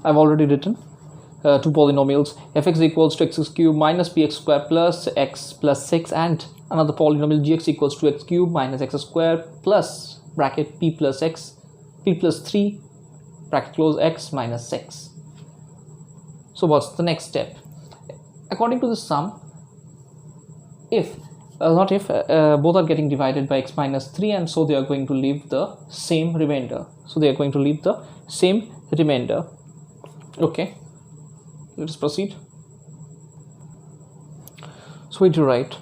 I've already written two polynomials, fx equals to x cubed minus px square plus x plus 6, and another polynomial gx equals to x cubed minus x square plus bracket p plus 3 bracket close x minus 6. So what's the next step? According to the sum, if both are getting divided by x minus 3, and so they are going to leave the same remainder. Okay, let us proceed. So we do write,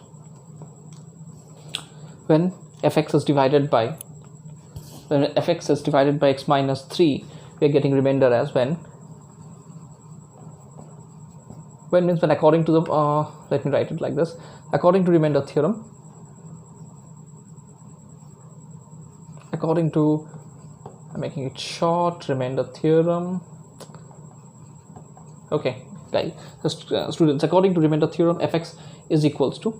when fx is divided by x minus 3, we are getting remainder as when means when according to the let me write it like this. According to remainder theorem, I'm making it short, remainder theorem. Okay, guys, students, according to remainder theorem, fx is equals to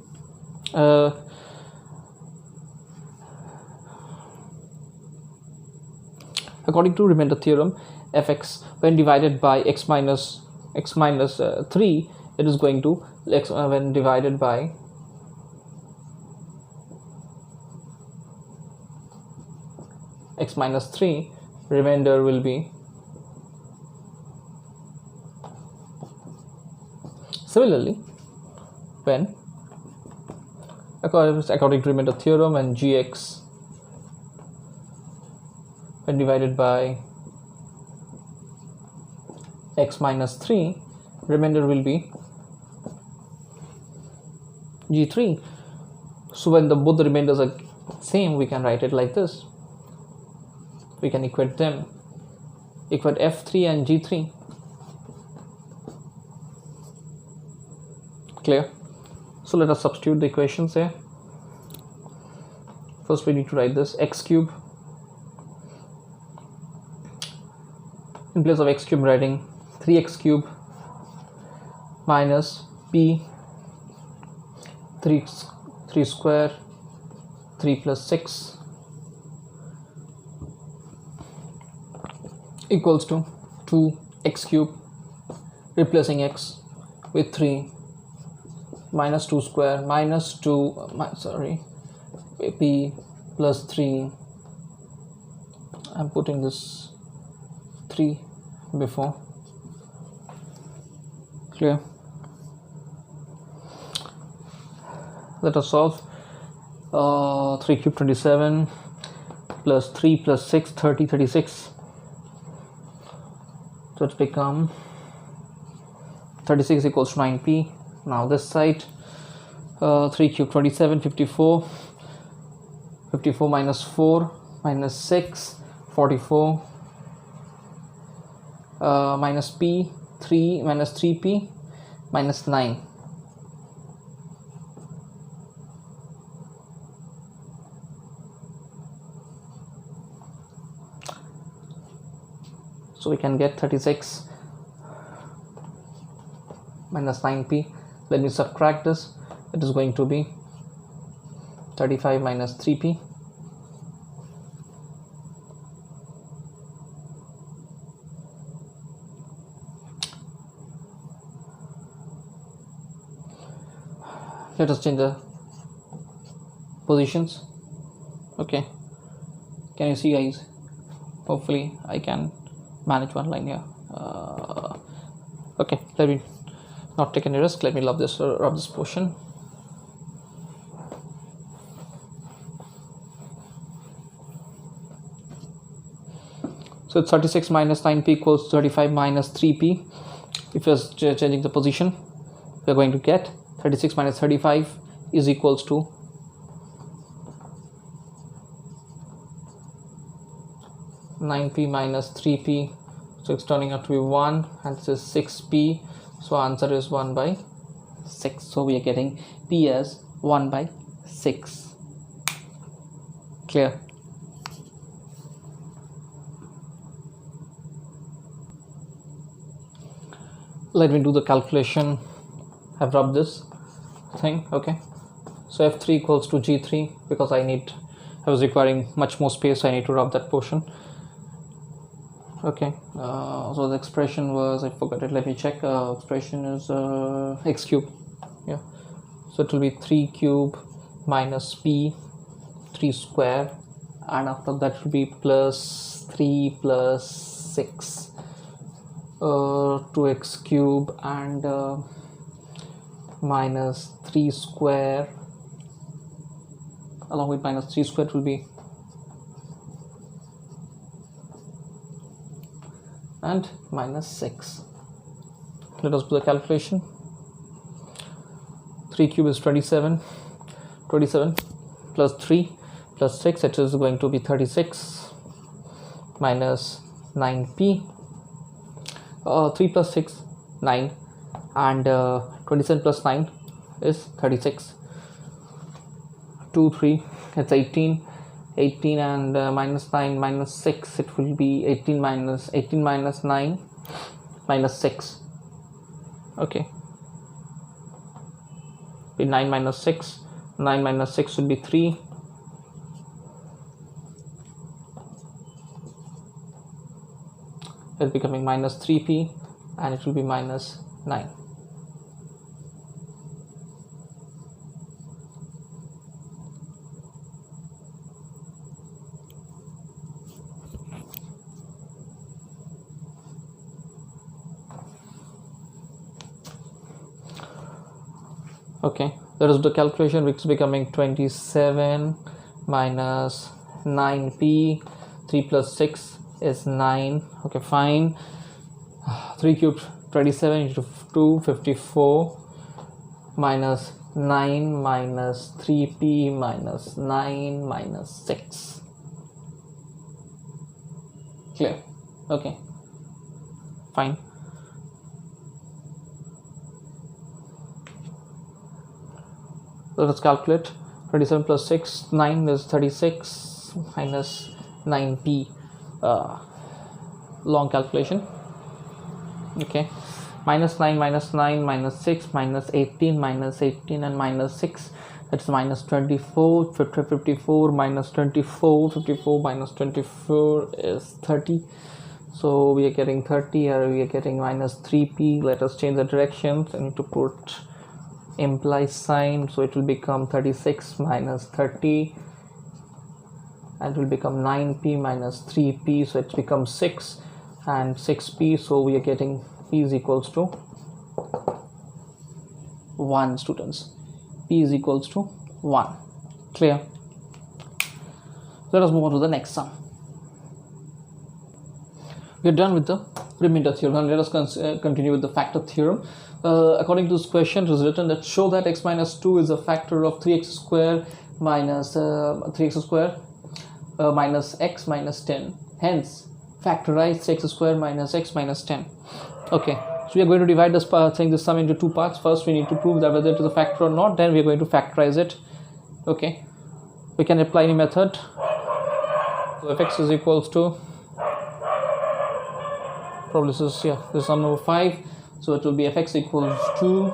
according to remainder theorem, fx when divided by x minus 3, it is going to when divided by x minus 3, remainder will be similarly when according to remainder theorem, and gx when divided by x minus 3, remainder will be g3. So when both the remainders are same, we can write it like this. We can equate them, equate f3 and g3. Clear? So let us substitute the equations here. First we need to write this x cube. In place of x cube, writing 3x cube minus p 3 square 3 plus 6 equals to 2x cube, replacing x with 3 minus 2 square minus 2 p plus 3. I'm putting this 3 before. Clear? Let us solve. 3 cube 27 plus 3 plus 6 36. So it's become 36 equals to 9p. Now this side, 3 cube 27 54 minus 4 minus 6 44 minus p 3 minus 3p minus 9. So we can get 36 minus 9p. Let me subtract this. It is going to be 35 minus 3p. Let us change the positions. Okay, can you see, guys? Hopefully I can manage one line here. Okay, let me not take any risk. Let me rub this portion. So it's 36 minus 9p equals 35 minus 3p. If you're changing the position, we're going to get 36 minus 35 is equals to 9p minus 3p. So it's turning out to be 1, and this is 6p. So answer is 1 by 6. So we are getting p as 1 by 6. Clear? Let me do the calculation. I've rubbed this thing. Okay, so f3 equals to g3, because I was requiring much more space, so I need to rub that portion. Okay, so the expression was, I forgot it, let me check. Expression is x cube. Yeah, so it will be 3 cube minus p 3 square, and after that will be plus 3 plus 6 2x cube, and minus 3 square, along with minus 3 square it will be, and minus 6. Let us do the calculation. 3 cube is 27 plus 3 plus 6, it is going to be 36, minus 9p, 3 plus 6 9, and 27 plus 9 is 36, 2 3, it's 18, and minus 9 minus 6, it will be 18 minus 9 minus 6. Okay, be 9 minus 6, 9 minus 6 would be 3, it's becoming minus 3p, and it will be minus 9. Okay, that is the calculation, which is becoming 27 minus 9p, 3 plus 6 is 9. Okay, fine. 3 cubed 27 into 2 54, minus 9 minus 3p minus 9 minus 6. Clear? Okay, fine. Let us calculate. 27 plus 6, 9 is 36, minus 9p. Long calculation. Okay, minus 9 minus 9 minus 6 minus 18 and minus 6, that's minus 24. 54 minus 24, 54 minus 24 is 30. So we are getting 30, or we are getting minus 3p. Let us change the directions. I need to put implies sign, so it will become 36 minus 30, and it will become 9p minus 3p, so it becomes 6 and 6p. So we are getting p is equals to 1, students. P is equals to 1. Clear? Let us move on to the next sum. We are done with the remainder theorem, and let us continue with the factor theorem. According to this question, it is written that show that x minus 2 is a factor of 3x square minus minus x minus 10. Hence, factorize x square minus x minus 10. Okay, so we are going to divide this sum into two parts. First, we need to prove that whether it is a factor or not. Then we are going to factorize it. Okay, we can apply any method. So if x is equals to, probably this is sum number 5. So it will be fx equals to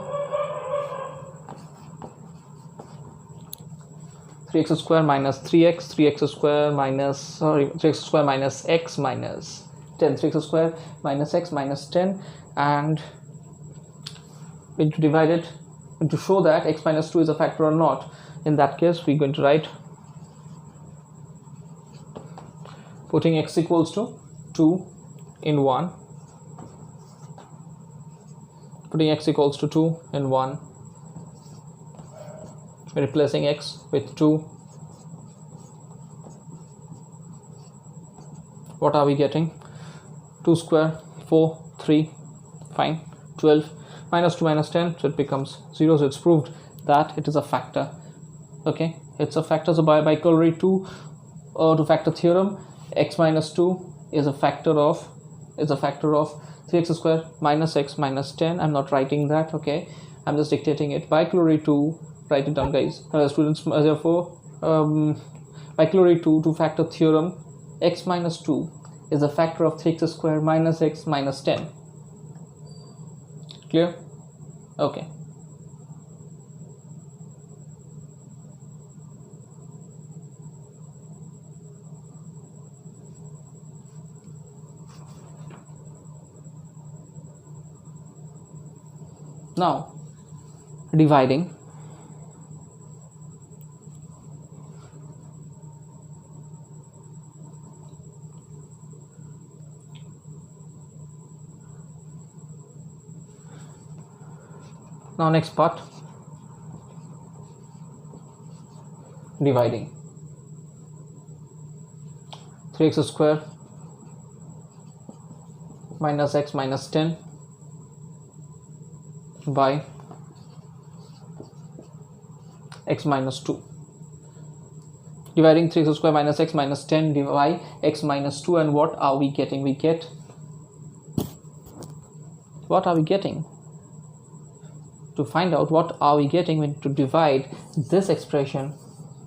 3x square minus 3x square minus 3x square minus x minus 10, 3x square minus x minus 10, and we need to divide it and to show that x minus 2 is a factor or not. In that case, we're going to write, putting x equals to 2 in 1, putting x equals to 2 in 1, replacing x with 2. What are we getting? 2 square, 4, 3, fine, 12, minus 2 minus 10, so it becomes 0. So it's proved that it is a factor. Okay, it's a factor. So by corollary to factor theorem, x minus 2 is a factor of 3x square minus x minus 10. I'm not writing that. Okay, I'm just dictating it. By corollary to, write it down, guys. Students, therefore, by corollary to factor theorem, x minus 2 is a factor of 3x square minus x minus 10. Clear? Okay. Now dividing. Now next part, dividing. 3x square minus x minus 10 by x minus 2. Dividing 3x square minus x minus 10 by x minus 2, and what are we getting? What are we getting? To find out what are we getting when to divide this expression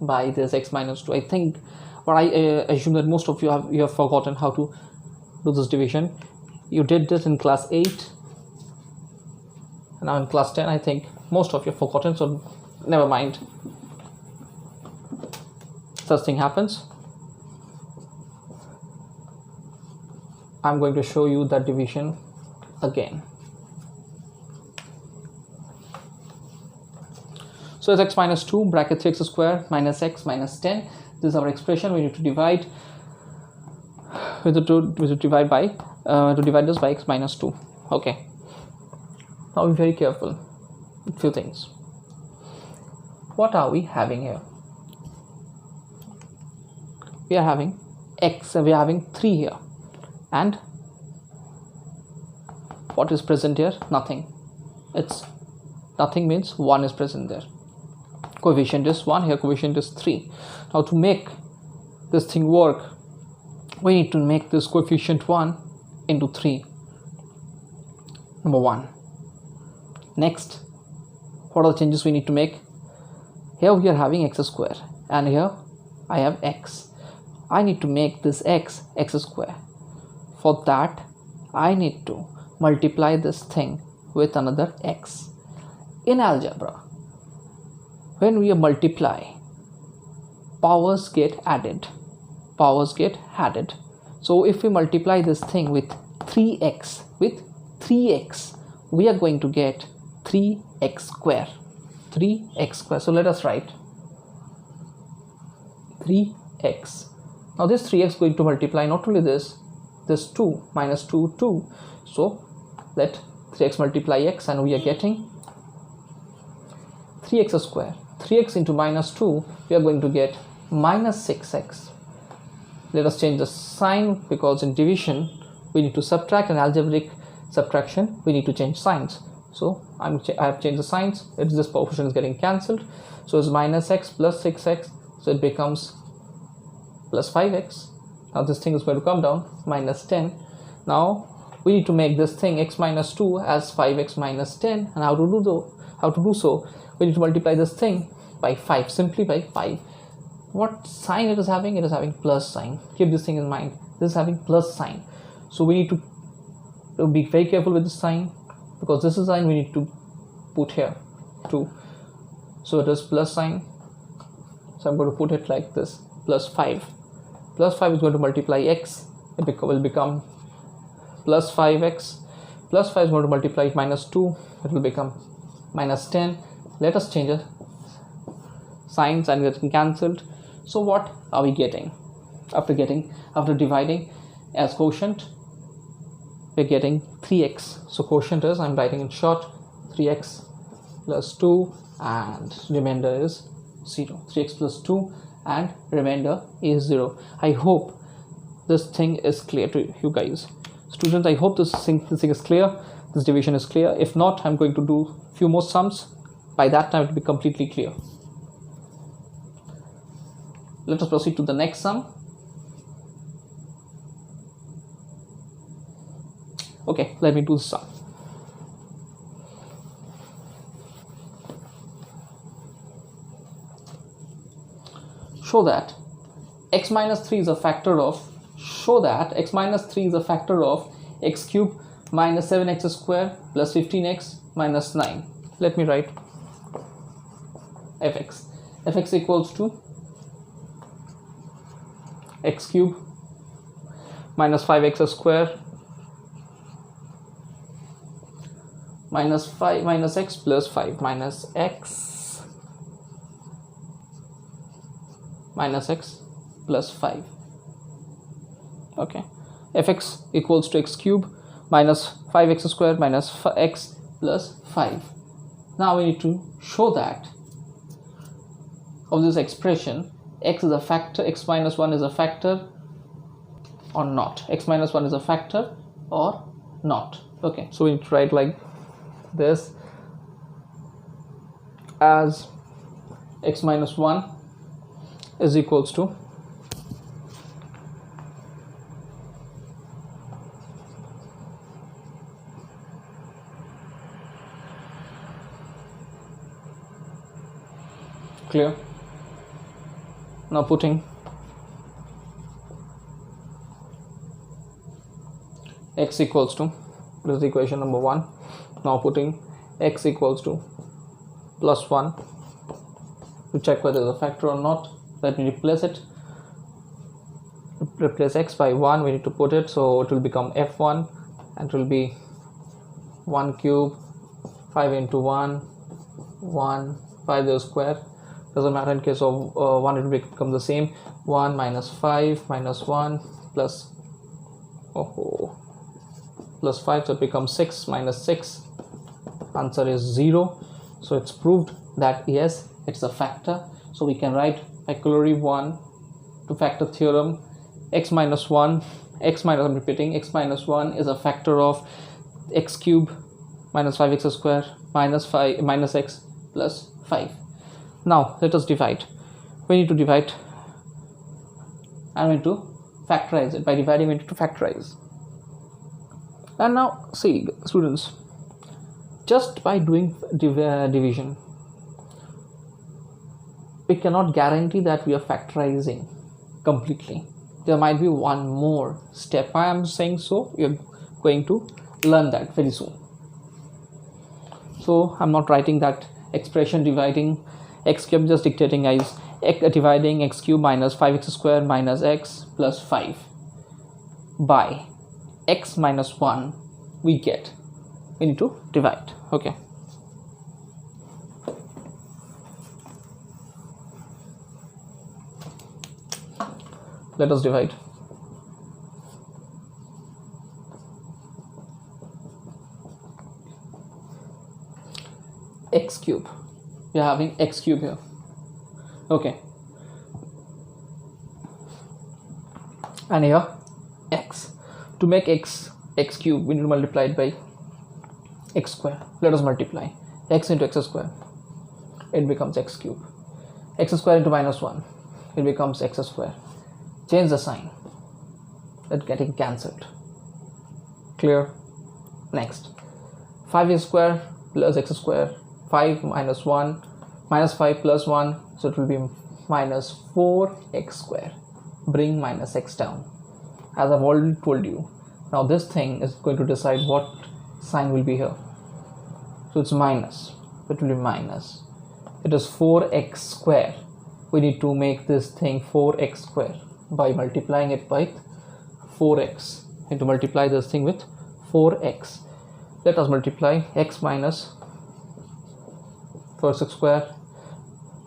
by this x minus 2, I think, or I assume that most of you have forgotten how to do this division. You did this in class 8, now in class 10. I think most of you have forgotten, so never mind, such thing happens. I'm going to show you that division again. So it's x minus 2 bracket 3x square minus x minus 10. This is our expression. We need to divide to divide this by x minus 2. Okay. Now be very careful with few things. What are we having here? We are having x. We are having 3 here, and what is present here? Nothing. It's nothing means 1 is present there. Coefficient is 1 here, coefficient is 3. Now to make this thing work, we need to make this coefficient 1 into 3. Number 1. Next, what are the changes we need to make? Here we are having x square, and here I have x. I need to make this x square. For that, I need to multiply this thing with another x. In algebra, when we multiply, powers get added. So if we multiply this thing with 3x, we are going to get 3x square. So let us write 3x. Now this 3x going to multiply not only this 2 minus 2, 2. So let 3x multiply x, and we are getting 3x square. 3x into minus 2, we are going to get minus 6x. Let us change the sign, because in division we need to subtract, and algebraic subtraction we need to change signs. So I have changed the signs. This portion is getting cancelled, so it's minus x plus 6x, so it becomes plus 5x. Now this thing is going to come down, minus 10. Now we need to make this thing x minus 2 as 5x minus 10, and how to do so? We need to multiply this thing by 5, simply by 5. What sign it is having? It is having plus sign. Keep this thing in mind. This is having plus sign. So we need to be very careful with this sign, because this is sign we need to put here too. So it is plus sign. So I'm going to put it like this, plus 5. Plus 5 is going to multiply x. It will become plus 5x. Plus 5 is going to multiply minus 2. It will become minus 10. Let us change the signs and getting cancelled. So what are we getting? After dividing as quotient, we're getting 3x. So quotient is, I'm writing in short, 3x plus 2, and remainder is 0. 3x plus 2 and remainder is 0. I hope this thing is clear to you guys. Students, I hope this thing is clear. This division is clear. If not, I'm going to do few more sums. By that time it will be completely clear. Let us proceed to the next sum. Okay, let me do the sum. Show that x minus 3 is a factor of x cube minus 7x square plus 15x minus 9. Let me write fx equals to x cube minus 5x square minus 5 minus x plus 5 minus x plus 5. Okay, fx equals to x cube minus 5x square minus x plus 5. Now we need to show that of this expression x is a factor, x minus 1 is a factor or not, x minus 1 is a factor or not. Okay, so we need to write like this, as x minus 1 is equals to clear. Now putting x equals to, this is equation number 1. Now putting x equals to plus 1 to check whether it's a factor or not. Let me replace it. Replace x by 1, we need to put it, so it will become f1 and it will be 1 cube 5 into 1 1 5 the square. Doesn't matter, in case of 1 it will become the same, 1 minus 5 minus 1 plus plus 5, so it becomes 6 minus 6. Answer is 0. So it's proved that yes, it's a factor. So we can write factorial 1 to factor theorem, x minus 1, I'm repeating, x minus 1 is a factor of x cube minus 5x square minus 5 minus x plus 5. Now let us divide. We need to divide and we need to factorize it. By dividing we need to factorize. And now see students, just by doing division we cannot guarantee that we are factorizing completely. There might be one more step. I am saying so, we are going to learn that very soon. So I'm not writing that expression dividing x cube, just dictating as dividing x cube minus 5x square minus x plus 5 by x minus 1 we get. We need to divide. Okay, let us divide. X cube, we are having x cube here. Okay, and here x. To make x cube we need to multiply it by x square. Let us multiply x into x square, it becomes x cube. X square into minus 1, it becomes x square. Change the sign, it's getting cancelled. Clear. Next, 5x square plus x square, 5 minus 1 minus 5 plus 1, so it will be minus 4x square. Bring minus x down, as I've already told you. Now this thing is going to decide what sign will be here. So it's minus, it will be minus. It is 4x square. We need to make this thing 4x square by multiplying it by 4x. We need to multiply this thing with 4x. Let us multiply x minus 4x square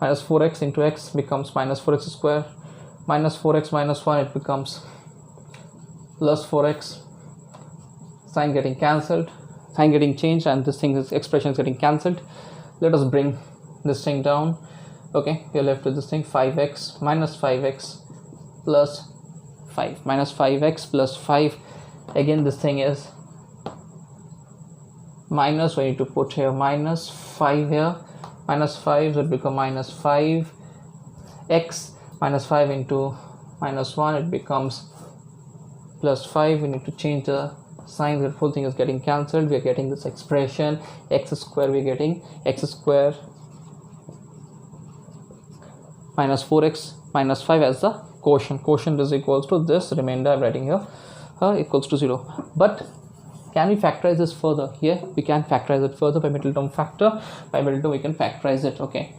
minus 4x into x becomes minus 4x square minus 4x minus 1, it becomes plus 4x. Sign getting cancelled, sign getting changed, and this thing, this expression is getting cancelled. Let us bring this thing down. Okay, we are left with this thing, 5x minus 5x plus 5 minus 5x plus 5. Again this thing is minus, we need to put here minus 5 here, minus 5, so it become minus 5x minus 5 into minus 1, it becomes plus 5. We need to change the sign, the whole thing is getting cancelled. We are getting this expression x square, we are getting x square minus 4x minus 5 as the quotient. Quotient is equals to this remainder I'm writing here equals to 0. But can we factorize this further? Here we can factorize it further by middle term factor. By middle term we can factorize it. Okay,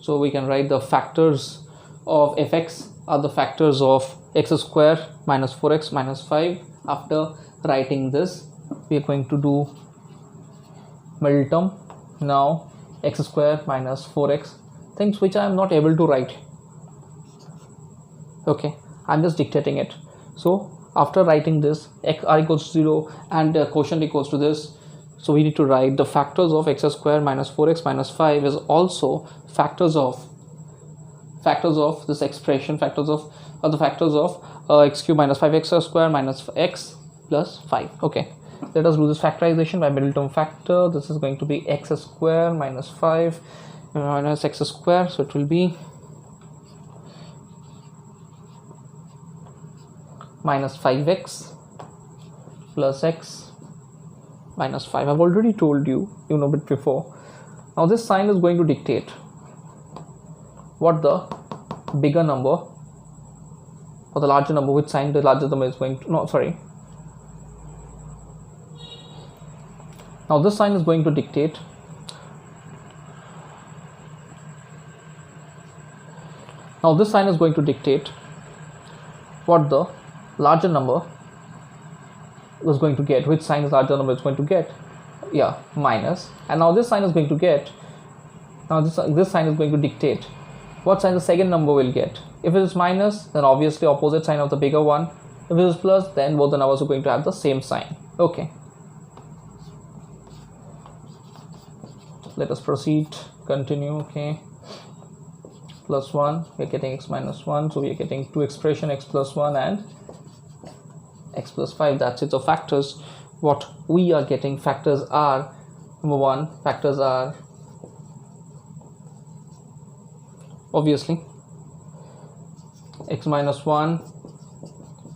so we can write the factors of fx are the factors of x square minus 4x minus 5. After writing this, we are going to do middle term. Now x square minus 4x, things which I am not able to write. Okay, I'm just dictating it. So after writing this, x r equals 0 and quotient equals to this, so we need to write the factors of x square minus 4x minus 5 is also factors of this expression, factors of x cube minus 5x square minus x plus 5. Okay, let us do this factorization by middle term factor. This is going to be x square minus 5 minus x square, so it will be minus 5x plus x minus 5. I've already told you, a bit before. Now this sign is going to dictate what the bigger number or the larger number, which sign the larger number is going to, now this sign is going to dictate what the larger number was going to get, which sign is larger number is going to get, minus. And now this sign is going to get, this sign is going to dictate what sign the second number will get. If it is minus, then obviously opposite sign of the bigger one. If it is plus, then both the numbers are going to have the same sign. Okay, let us proceed, continue. Okay, plus 1, we are getting x minus 1, so we are getting two expression, x plus 1 and x plus 5. That's it. So factors, what we are getting, factors are, number 1, factors are obviously x minus 1,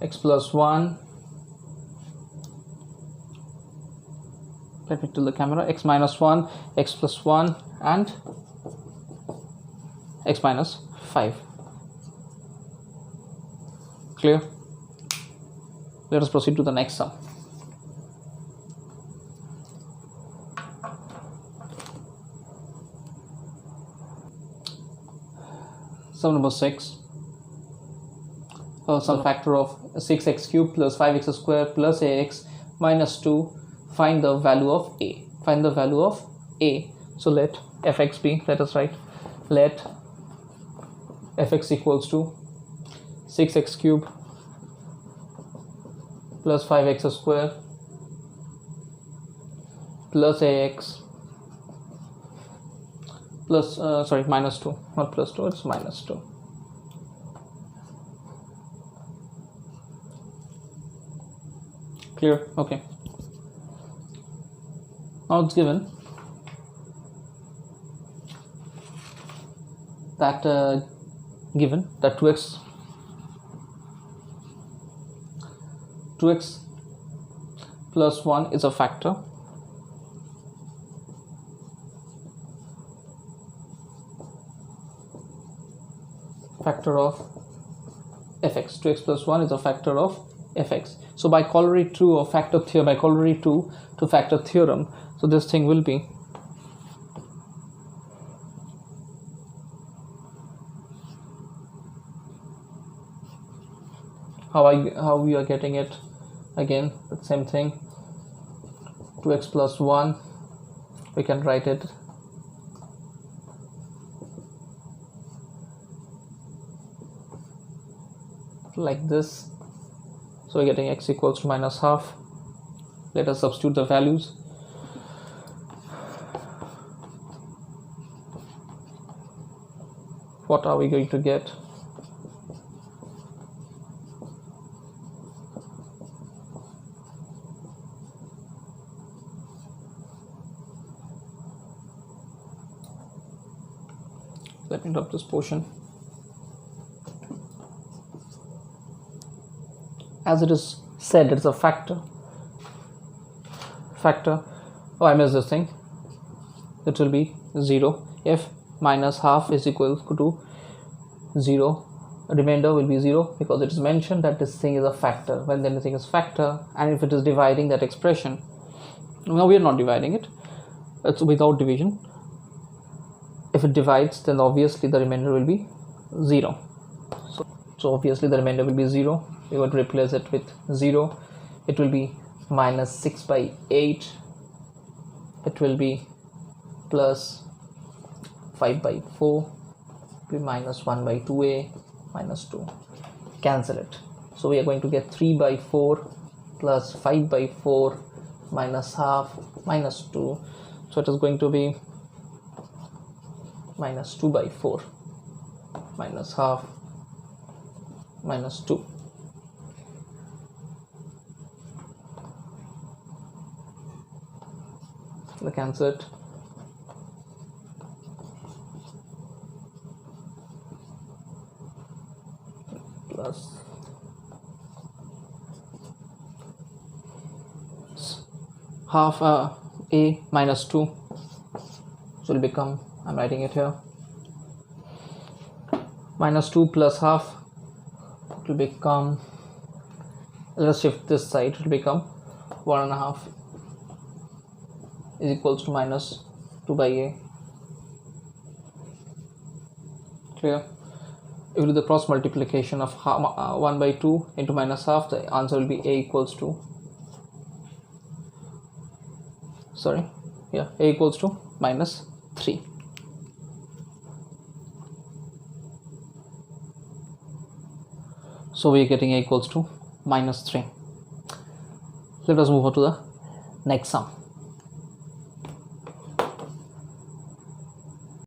x plus 1, let me tell the camera, x minus 1, x plus 1 and x minus 5. Clear? Let us proceed to the next sum. Sum number 6. Some factor of 6x cubed plus 5x squared plus ax minus 2. Find the value of a. Find the value of a. So let fx be, let us write, let fx equals to 6x cubed plus 5x squared plus ax plus minus 2, not plus 2, it's minus 2. Clear? Okay, now it's given that 2x plus 1 is a factor of fx. 2x plus 1 is a factor of fx. So by corollary to or factor theorem, by corollary to factor theorem, so this thing will be how we are getting it. Again, the same thing, 2x plus 1, we can write it like this. So we're getting x equals to minus half. Let us substitute the values. What are we going to get? Let me drop this portion. As it is said, it's a factor. Oh, I missed this thing. It will be 0 if minus half is equal to 0. Remainder will be 0 because it is mentioned that this thing is a factor. When anything is factor, and if it is dividing that expression, no, we are not dividing it. It's without division. If it divides, then obviously the remainder will be 0. so obviously the remainder will be 0. We would replace it with 0. It will be minus 6 by 8. It will be plus 5 by 4. It will be minus 1 by 2a minus 2. Cancel it. So we are going to get 3 by 4 plus 5 by 4 minus half minus 2. So it is going to be minus 2 by 4 minus half minus 2. So cancel it. Plus half a minus 2, so it will become, I'm writing it here, minus 2 plus half, it will become, let's shift this side, it will become 1.5 is equals to minus 2 by a. Clear? If we do the cross multiplication of 1 by 2 into minus half, the answer will be a equals to, a equals to minus 3. So we are getting a equals to minus 3. Let us move on to the next sum.